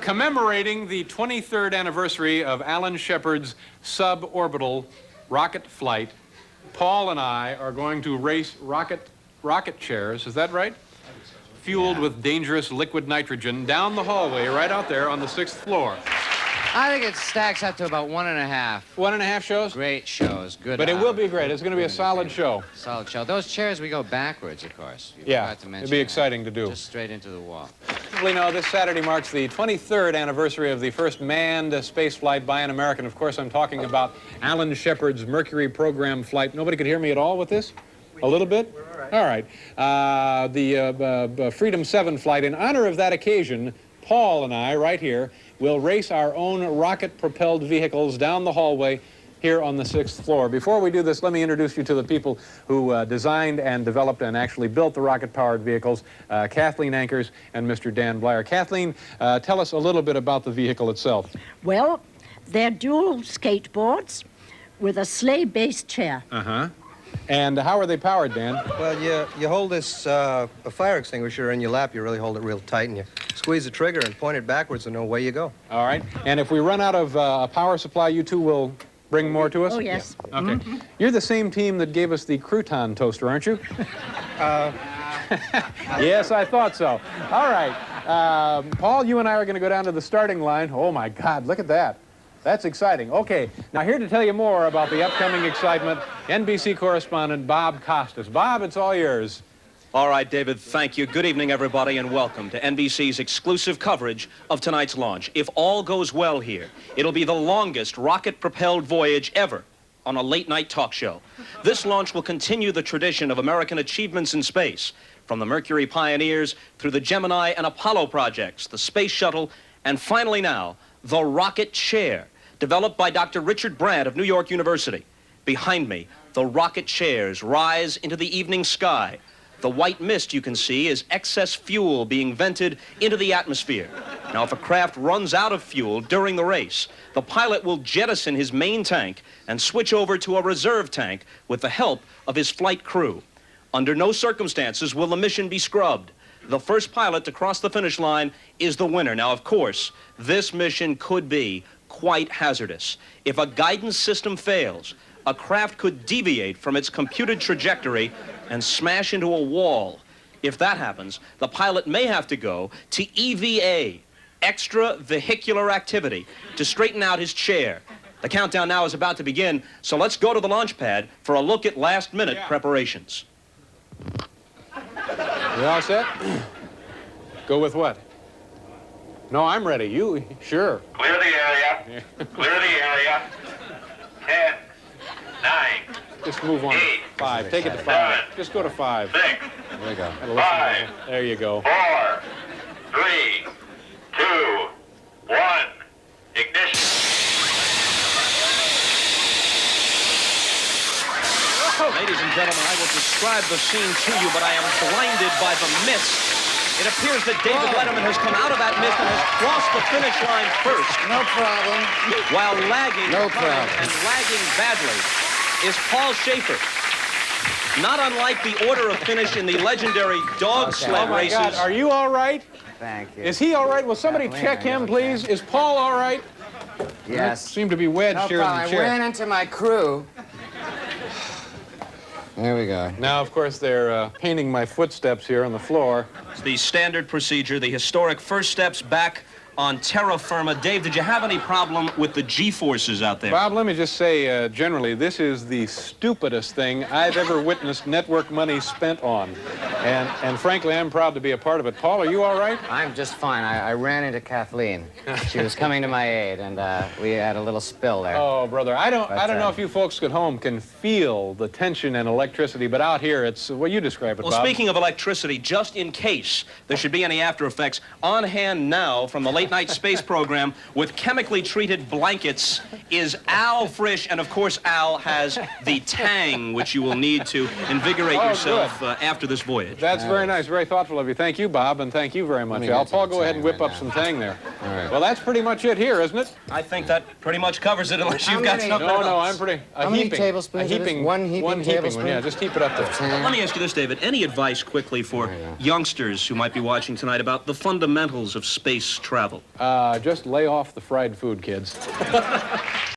Commemorating the 23rd anniversary of Alan Shepard's suborbital rocket flight, Paul and I are going to race rocket chairs, is that right? Fueled with dangerous liquid nitrogen down the hallway right out there on the 6th floor. I think it stacks up to about 1.5. 1.5 shows? Great shows. Good. But it will be great. It's going to be a solid show. Solid show. Those chairs, we go backwards, of course. You Yeah, forgot to mention it'd be that. exciting to do. Just straight into the wall. You know, this Saturday marks the 23rd anniversary of the first manned space flight by an American. Of course, I'm talking about Alan Shepard's Mercury program flight. Nobody could hear me at all with this? A little bit? All right. The Freedom 7 flight. In honor of that occasion, Paul and I, right here, will race our own rocket-propelled vehicles down the hallway here on the 6th floor. Before we do this, let me introduce you to the people who designed and developed and actually built the rocket-powered vehicles, Kathleen Ankers and Mr. Dan Blyer. Kathleen, tell us a little bit about the vehicle itself. Well, they're dual skateboards with a sleigh-based chair. Uh-huh. And how are they powered, Dan? Well, you hold this a fire extinguisher in your lap. You really hold it real tight, and you squeeze the trigger and point it backwards, and away you go. All right. And if we run out of a power supply, you two will bring more to us? Oh, yes. Yeah. Okay. You're the same team that gave us the crouton toaster, aren't you? Yes, I thought so. All right. Paul, you and I are going to go down to the starting line. Oh, my God, look at that. That's exciting. Okay, now here to tell you more about the upcoming excitement, NBC correspondent Bob Costas. Bob, it's all yours. All right, David, thank you. Good evening, everybody, and welcome to NBC's exclusive coverage of tonight's launch. If all goes well here, it'll be the longest rocket-propelled voyage ever on a late-night talk show. This launch will continue the tradition of American achievements in space, from the Mercury Pioneers through the Gemini and Apollo projects, the Space Shuttle, and finally now, the rocket chair, developed by Dr. Richard Brandt of New York University. Behind me, the rocket chairs rise into the evening sky. The white mist you can see is excess fuel being vented into the atmosphere. Now, if a craft runs out of fuel during the race, the pilot will jettison his main tank and switch over to a reserve tank with the help of his flight crew. Under no circumstances will the mission be scrubbed. The first pilot to cross the finish line is the winner. Now, of course, this mission could be quite hazardous. If a guidance system fails, a craft could deviate from its computed trajectory and smash into a wall. If that happens, the pilot may have to go to EVA, extra vehicular activity, to straighten out his chair. The countdown now is about to begin, so let's go to the launch pad for a look at last-minute preparations. You all set? Go with what? No, I'm ready. You, sure. Clear the area. Clear the area. 10, 9, Just move on. 8, 5. Take it to 5. 7, Just go to 5. 6, There we go. 5, There you go. 4, 3, 2, 1. Ignition. Ladies and gentlemen, I will describe the scene to you, but I am blinded by the mist. It appears that David Letterman has come out of that mist and has crossed the finish line first. No problem. While lagging No behind problem. and lagging badly is Paul Schaefer. Not unlike the order of finish in the legendary dog Okay. sled Oh, my races. God. Are you all right? Thank you. Is he all right? Will somebody Kathleen, check are you him, okay? please? Is Paul all right? Yes. Seem to be wedged No here in problem. the I chair. ran into my crew. There we go. Now, of course, they're painting my footsteps here on the floor. It's the standard procedure, the historic first steps back on terra firma. Dave, did you have any problem with the G-forces out there? Bob, let me just say, generally, this is the stupidest thing I've ever witnessed network money spent on. And frankly, I'm proud to be a part of it. Paul, are you all right? I'm just fine. I ran into Kathleen. She was coming to my aid, and we had a little spill there. Oh, brother, I don't know if you folks at home can feel the tension and electricity, but out here, it's, well, you describe it, Well, Bob. speaking of electricity, just in case there should be any after effects, on hand now from the late-night space program with chemically treated blankets is Al Frisch, and of course Al has the Tang, which you will need to invigorate Oh, yourself after this voyage. That's very nice, very thoughtful of you. Thank you, Bob, and thank you very much, me Al. get Paul, some go ahead and Tang whip right up now. some Tang there. All right. Well, that's pretty much it here, isn't it? I think that pretty much covers it unless How you've got many- something No, else. no, I'm pretty. How many tablespoons A is this? heaping. One heaping tablespoon? one, yeah, just heap it up there. 10. Let me ask you this, David. Any advice quickly for There you go. youngsters who might be watching tonight about the fundamentals of space travel? Just lay off the fried food, kids.